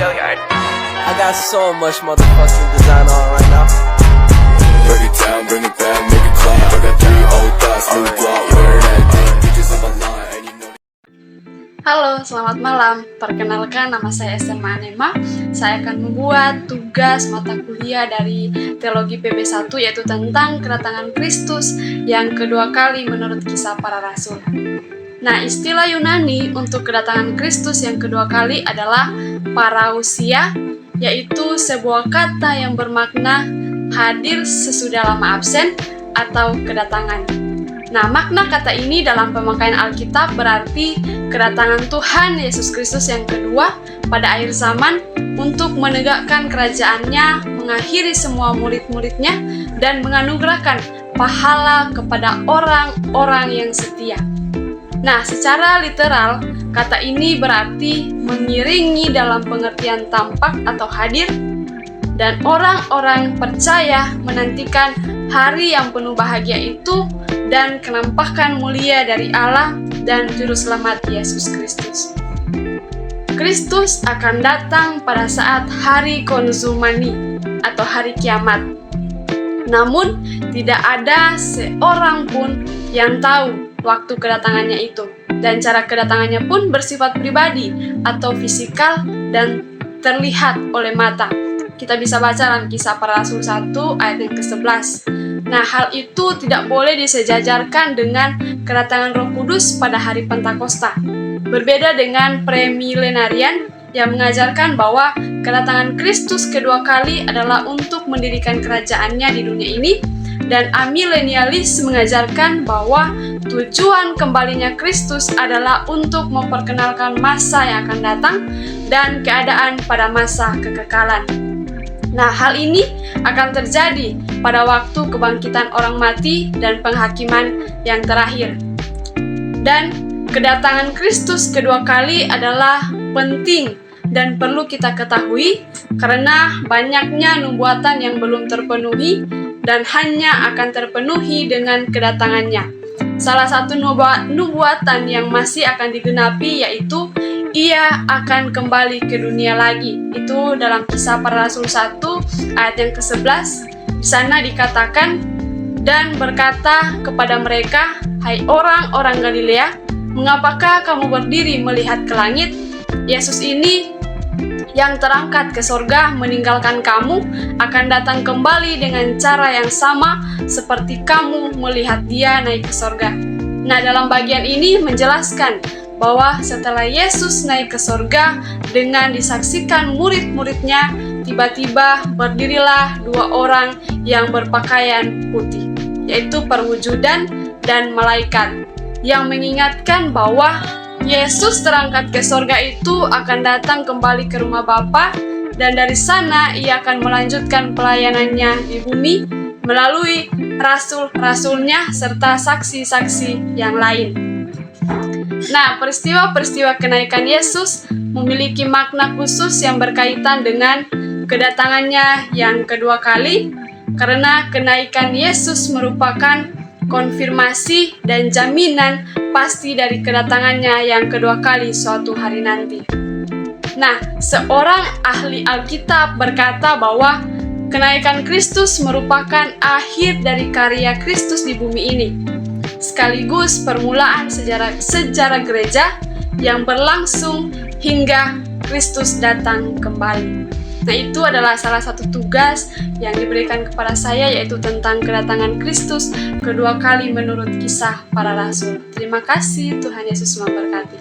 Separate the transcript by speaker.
Speaker 1: I got so much motherfucking design on right now.
Speaker 2: Break it down, bring it back, make it clap. I got 3 old thoughts, new block, where that thing. Bitches on my line, and you know.
Speaker 3: Halo, selamat malam. Perkenalkan, nama saya Estelma Anema. Saya akan membuat tugas mata kuliah dari Teologi PB1, yaitu tentang kedatangan Kristus yang kedua kali menurut Kisah Para Rasul. Nah, istilah Yunani untuk kedatangan Kristus yang kedua kali adalah parousia, yaitu sebuah kata yang bermakna hadir sesudah lama absen atau kedatangan. Nah, makna kata ini dalam pemakaian Alkitab berarti kedatangan Tuhan Yesus Kristus yang kedua pada akhir zaman untuk menegakkan kerajaannya, mengakhiri semua murid-muridnya, dan menganugerahkan pahala kepada orang-orang yang setia. Nah, secara literal, kata ini berarti mengiringi dalam pengertian tampak atau hadir, dan orang-orang percaya menantikan hari yang penuh bahagia itu dan kenampakan mulia dari Allah dan Juru Selamat Yesus Kristus. Kristus akan datang pada saat hari konsumani atau hari kiamat. Namun, tidak ada seorang pun yang tahu waktu kedatangannya itu, dan cara kedatangannya pun bersifat pribadi atau fisikal dan terlihat oleh mata. Kita bisa baca dalam Kisah Para Rasul 1 ayat yang ke-11. Nah, hal itu tidak boleh disejajarkan dengan kedatangan Roh Kudus pada hari Pentakosta. Berbeda dengan premilenarian yang mengajarkan bahwa kedatangan Kristus kedua kali adalah untuk mendirikan kerajaannya di dunia ini, dan amilenialis mengajarkan bahwa tujuan kembalinya Kristus adalah untuk memperkenalkan masa yang akan datang dan keadaan pada masa kekekalan. Nah, hal ini akan terjadi pada waktu kebangkitan orang mati dan penghakiman yang terakhir. Dan kedatangan Kristus kedua kali adalah penting dan perlu kita ketahui karena banyaknya nubuatan yang belum terpenuhi dan hanya akan terpenuhi dengan kedatangannya. Salah satu nubuatan yang masih akan digenapi yaitu Ia akan kembali ke dunia lagi. Itu dalam Kisah Para Rasul 1 ayat yang ke-11. Di sana dikatakan, dan berkata kepada mereka, "Hai orang-orang Galilea, mengapakah kamu berdiri melihat ke langit? Yesus ini yang terangkat ke sorga meninggalkan kamu akan datang kembali dengan cara yang sama seperti kamu melihat Dia naik ke sorga." Nah, dalam bagian ini menjelaskan bahwa setelah Yesus naik ke sorga dengan disaksikan murid-muridnya, tiba-tiba berdirilah 2 orang yang berpakaian putih, yaitu perwujudan dan malaikat, yang mengingatkan bahwa Yesus terangkat ke sorga itu akan datang kembali ke rumah Bapa, dan dari sana Ia akan melanjutkan pelayanannya di bumi melalui rasul-rasulnya serta saksi-saksi yang lain. Nah, peristiwa-peristiwa kenaikan Yesus memiliki makna khusus yang berkaitan dengan kedatangannya yang kedua kali, karena kenaikan Yesus merupakan konfirmasi dan jaminan pasti dari kedatangannya yang kedua kali suatu hari nanti. Nah, seorang ahli Alkitab berkata bahwa kenaikan Kristus merupakan akhir dari karya Kristus di bumi ini, sekaligus permulaan sejarah gereja yang berlangsung hingga Kristus datang kembali. Nah, itu adalah salah satu tugas yang diberikan kepada saya, yaitu tentang kedatangan Kristus kedua kali menurut Kisah Para Rasul. Terima kasih, Tuhan Yesus memberkati.